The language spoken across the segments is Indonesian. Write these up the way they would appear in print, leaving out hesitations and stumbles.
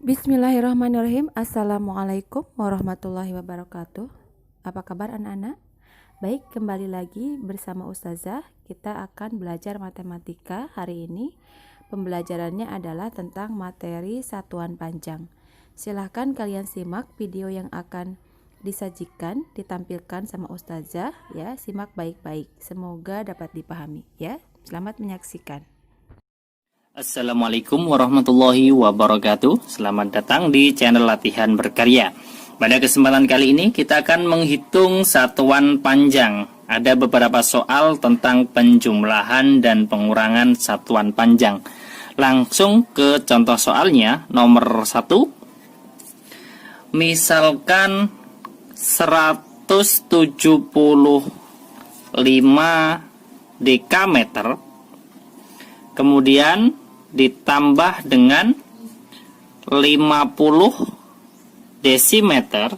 Bismillahirrahmanirrahim. Assalamualaikum warahmatullahi wabarakatuh. Apa kabar anak-anak? Baik, kembali lagi bersama Ustazah. Kita akan belajar matematika hari ini. Pembelajarannya adalah tentang materi satuan panjang. Silahkan kalian simak video yang akan disajikan, ditampilkan sama Ustazah ya. Simak baik-baik. Semoga dapat dipahami ya. Selamat menyaksikan. Assalamualaikum warahmatullahi wabarakatuh. Selamat datang di channel Latihan Berkarya. Pada kesempatan kali ini kita akan menghitung satuan panjang. Ada beberapa soal tentang penjumlahan dan pengurangan satuan panjang. Langsung ke contoh soalnya. Nomor 1. Misalkan 175 dekameter kemudian ditambah dengan 50 desimeter,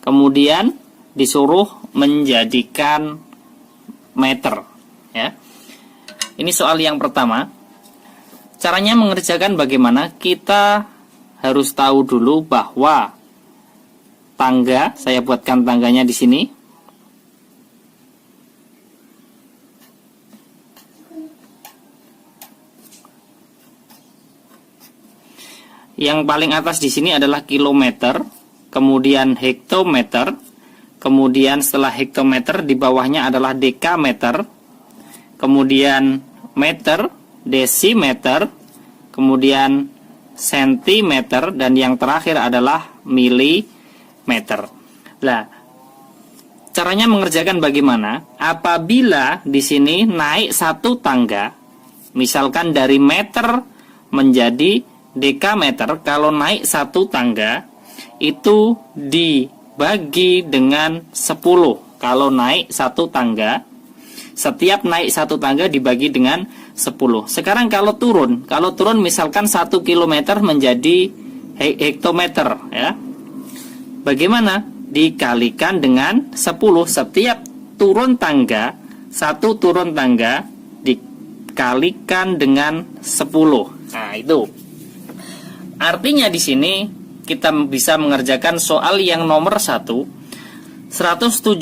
kemudian disuruh menjadikan meter ya. Ini soal yang pertama. Caranya mengerjakan bagaimana? Kita harus tahu dulu bahwa tangga, saya buatkan tangganya di sini. Yang paling atas di sini adalah kilometer, kemudian hektometer, kemudian setelah hektometer di bawahnya adalah dekameter, kemudian meter, desimeter, kemudian sentimeter, dan yang terakhir adalah milimeter. Nah, caranya mengerjakan bagaimana? Apabila di sini naik satu tangga, misalkan dari meter menjadi dekameter, kalau naik satu tangga itu dibagi dengan 10. Kalau naik satu tangga, setiap naik satu tangga dibagi dengan 10. Sekarang kalau turun misalkan 1 kilometer menjadi hektometer ya. Bagaimana? Dikalikan dengan 10. Setiap turun tangga, satu turun tangga dikalikan dengan 10. Nah, itu. Artinya di sini kita bisa mengerjakan soal yang nomor 1. 175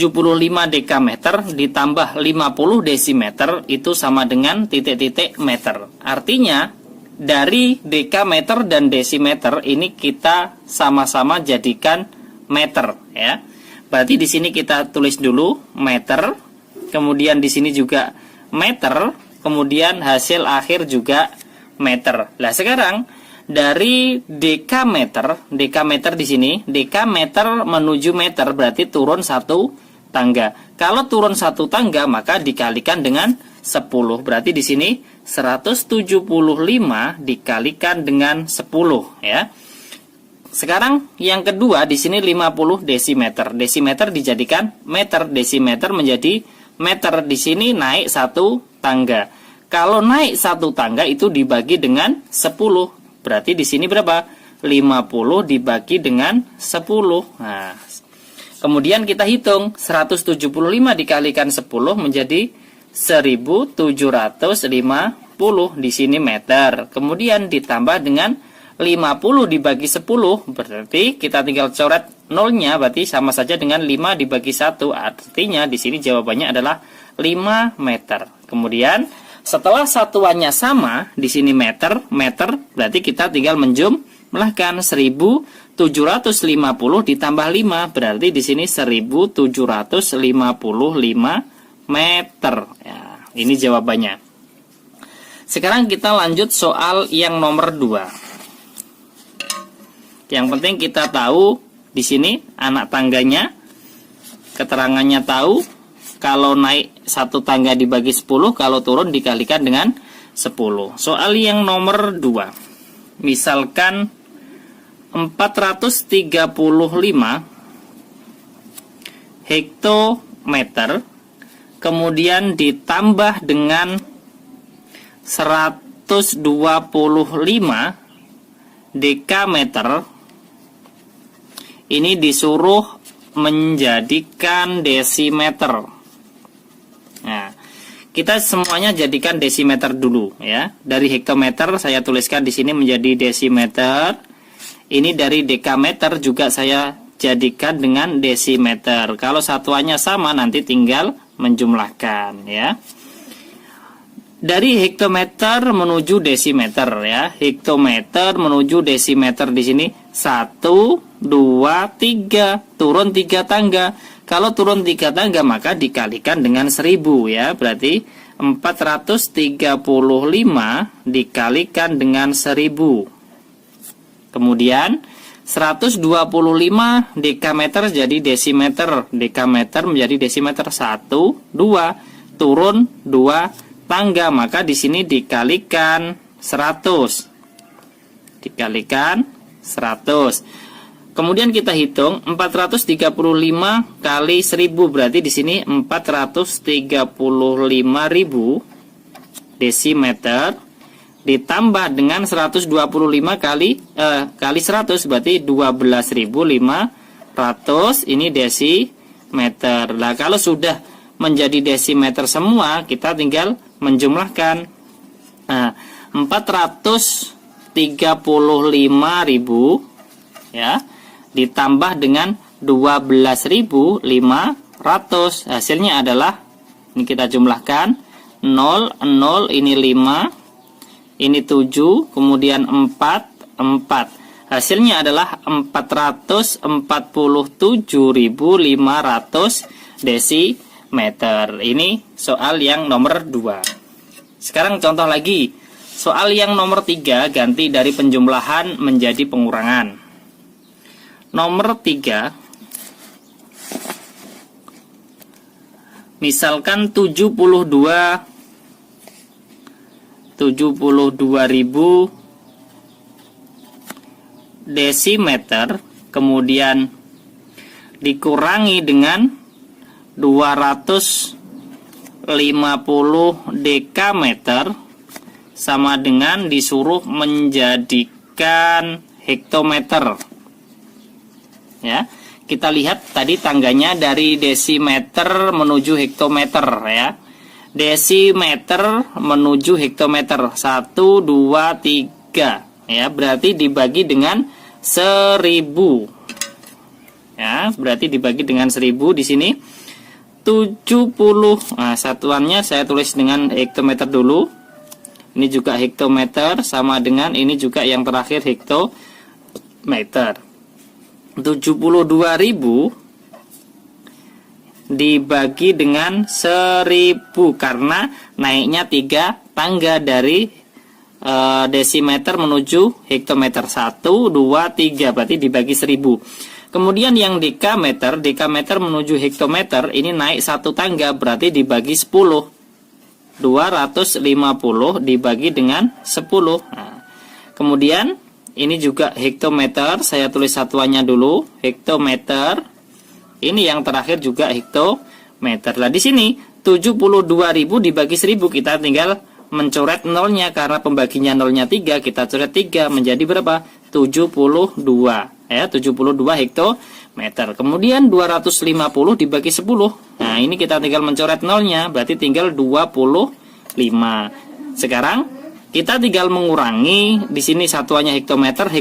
dekameter ditambah 50 desimeter itu sama dengan titik-titik meter. Artinya dari dekameter dan desimeter ini kita sama-sama jadikan meter ya. Berarti di sini kita tulis dulu meter, kemudian di sini juga meter, kemudian hasil akhir juga meter. Nah, sekarang dari dekameter di sini, dekameter menuju meter berarti turun satu tangga. Kalau turun satu tangga maka dikalikan dengan 10. Berarti di sini 175 dikalikan dengan 10 ya. Sekarang yang kedua di sini 50 desimeter. Desimeter dijadikan meter, desimeter menjadi meter. Di sini naik satu tangga. Kalau naik satu tangga itu dibagi dengan 10. Berarti di sini berapa? 50 dibagi dengan 10. Nah, kemudian kita hitung 175 dikalikan 10 menjadi 1750 di sini meter. Kemudian ditambah dengan 50 dibagi 10, berarti kita tinggal coret nolnya, berarti sama saja dengan 5 dibagi 1. Artinya di sini jawabannya adalah 5 meter. Kemudian setelah satuannya sama, di sini meter, berarti kita tinggal menjumlahkan 1750 ditambah 5, berarti di sini 1755 meter. Ya, ini jawabannya. Sekarang kita lanjut soal yang nomor 2. Yang penting kita tahu di sini anak tangganya, keterangannya tahu. Kalau naik satu tangga dibagi 10, kalau turun dikalikan dengan 10. Soal yang nomor 2. Misalkan 435 hektometer kemudian ditambah dengan 125 dekameter. Ini disuruh menjadikan desimeter. Nah, kita semuanya jadikan desimeter dulu ya. Dari hektometer saya tuliskan di sini menjadi desimeter. Ini dari dekameter juga saya jadikan dengan desimeter. Kalau satuannya sama nanti tinggal menjumlahkan ya. Dari hektometer menuju desimeter ya. Hektometer menuju desimeter di sini 1, 2, 3. Turun 3 tangga. Kalau turun 3 tangga maka dikalikan dengan 1000 ya. Berarti 435 dikalikan dengan 1000. Kemudian 125 dekameter jadi desimeter. Dekameter menjadi desimeter 1, 2. Turun 2 tangga, maka di sini dikalikan 100. Dikalikan 100. Kemudian kita hitung 435 kali 1000 berarti di sini 435.000 desimeter ditambah dengan 125 kali 100 berarti 12.500 ini desimeter. Nah, kalau sudah menjadi desimeter semua, kita tinggal menjumlahkan 435.000 ya ditambah dengan 12.500. Hasilnya adalah ini kita jumlahkan 0 0 ini 5 ini 7 kemudian 4 4. Hasilnya adalah 447.500 desimeter. Ini soal yang nomor 2. Sekarang contoh lagi. Soal yang nomor 3 ganti dari penjumlahan menjadi pengurangan. Nomor 3. Misalkan 72.000 desimeter kemudian dikurangi dengan 250 dekameter sama dengan disuruh menjadikan hektometer. Ya, kita lihat tadi tangganya dari desimeter menuju hektometer ya. Desimeter menuju hektometer 1 2 3 ya, berarti dibagi dengan 1000. Ya, berarti dibagi dengan 1000 di sini 70. Nah, satuannya saya tulis dengan hektometer dulu. Ini juga hektometer sama dengan ini juga yang terakhir hektometer. 72.000 dibagi dengan 1000 karena naiknya 3 tangga dari desimeter menuju hektometer 1 2 3 berarti dibagi 1000. Kemudian yang dekameter menuju hektometer ini naik 1 tangga berarti dibagi 10. 250 dibagi dengan 10. Nah, kemudian ini juga hektometer, saya tulis satuannya dulu, hektometer. Ini yang terakhir juga hektometer. Nah, di sini 72.000 dibagi 1000 kita tinggal mencoret nolnya karena pembaginya nolnya 3, kita coret 3 menjadi berapa? 72 ya, 72 hektometer. Kemudian 250 dibagi 10. Nah, ini kita tinggal mencoret nolnya, berarti tinggal 25. Sekarang kita tinggal mengurangi, di sini satuannya hektometer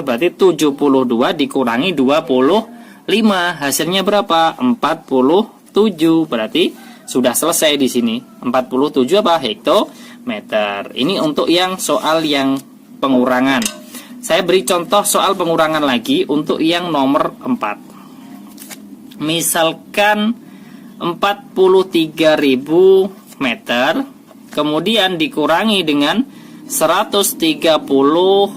berarti 72 dikurangi 25. Hasilnya berapa? 47. Berarti sudah selesai di sini. 47 apa? Hektometer. Ini untuk yang soal yang pengurangan. Saya beri contoh soal pengurangan lagi untuk yang nomor 4. Misalkan 43.000 meter kemudian dikurangi dengan 130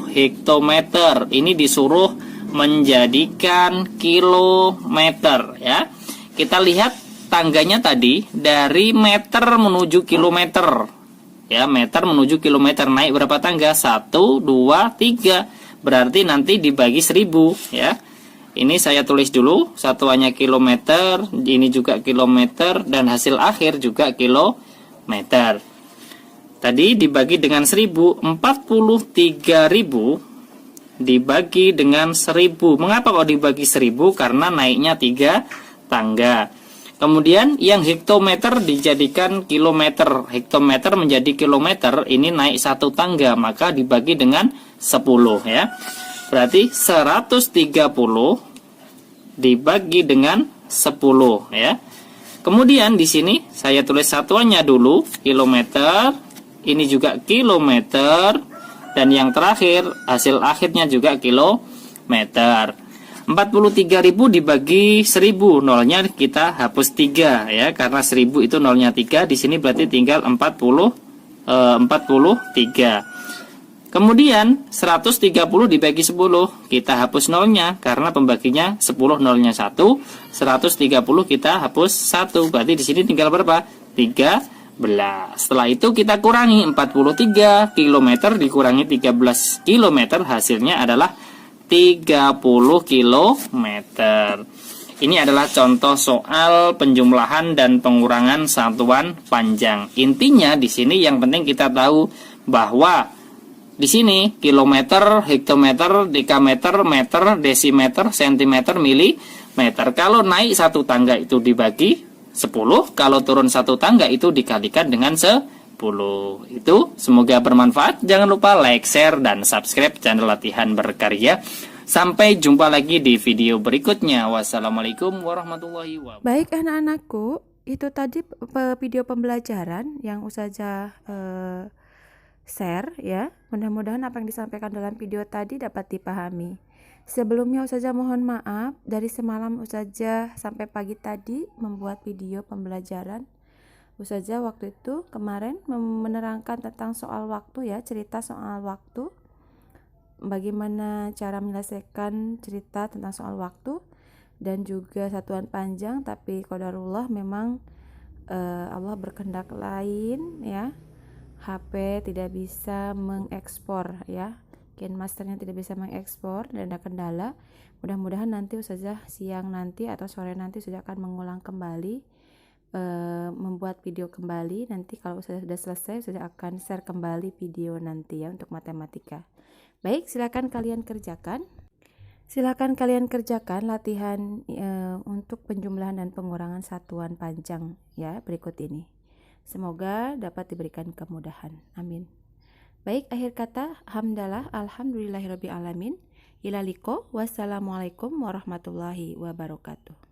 hektometer. Ini disuruh menjadikan kilometer ya. Kita lihat tangganya tadi dari meter menuju kilometer. Ya, meter menuju kilometer naik berapa tangga? 1 2 3. Berarti nanti dibagi 1000 ya. Ini saya tulis dulu satuannya kilometer, ini juga kilometer dan hasil akhir juga kilometer. Tadi dibagi dengan 1000, 43.000 dibagi dengan 1000. Mengapa kok dibagi 1000? Karena naiknya 3 tangga. Kemudian yang hektometer dijadikan kilometer. Hektometer menjadi kilometer, ini naik 1 tangga, maka dibagi dengan 10 ya. Berarti 130 dibagi dengan 10 ya. Kemudian di sini saya tulis satuannya dulu, kilometer. Ini juga kilometer. Dan yang terakhir, hasil akhirnya juga kilometer. 43.000 dibagi 1000, nolnya kita hapus 3 ya, karena 1000 itu nolnya 3, di sini berarti tinggal 43. Kemudian 130 dibagi 10, kita hapus nolnya karena pembaginya 10, nolnya 1. 130 kita hapus 1, berarti di sini tinggal berapa? 13. Setelah itu kita kurangi 43 km dikurangi 13 km, hasilnya adalah 30 km. Ini adalah contoh soal penjumlahan dan pengurangan satuan panjang. Intinya di sini yang penting kita tahu bahwa di sini kilometer, hektometer, dekameter, meter, desimeter, sentimeter, milimeter. Kalau naik satu tangga itu dibagi 10, kalau turun satu tangga itu dikalikan dengan 10. Itu semoga bermanfaat. Jangan lupa like, share, dan subscribe channel Latihan Berkarya. Sampai jumpa lagi di video berikutnya. Wassalamualaikum warahmatullahi wabarakatuh. Baik anak-anakku, itu tadi video pembelajaran yang Ustazah share ya. Mudah-mudahan apa yang disampaikan dalam video tadi dapat dipahami. Sebelumnya Ustazah mohon maaf, dari semalam Ustazah sampai pagi tadi membuat video pembelajaran. Ustazah waktu itu kemarin menerangkan tentang soal waktu ya, cerita soal waktu. Bagaimana cara menyelesaikan cerita tentang soal waktu dan juga satuan panjang, tapi qadarullah memang Allah berkehendak lain ya. HP tidak bisa mengekspor ya, KineMasternya tidak bisa mengekspor dan ada kendala. Mudah-mudahan nanti Ustazah siang nanti atau sore nanti Ustazah akan mengulang kembali, membuat video kembali. Nanti kalau sudah selesai Ustazah akan share kembali video nanti ya untuk matematika. Baik, silakan kalian kerjakan. Silakan kalian kerjakan latihan untuk penjumlahan dan pengurangan satuan panjang ya berikut ini. Semoga dapat diberikan kemudahan. Amin. Baik, akhir kata, hamdalah, alhamdulillahirabbil alamin. Ilaliko, wassalamualaikum warahmatullahi wabarakatuh.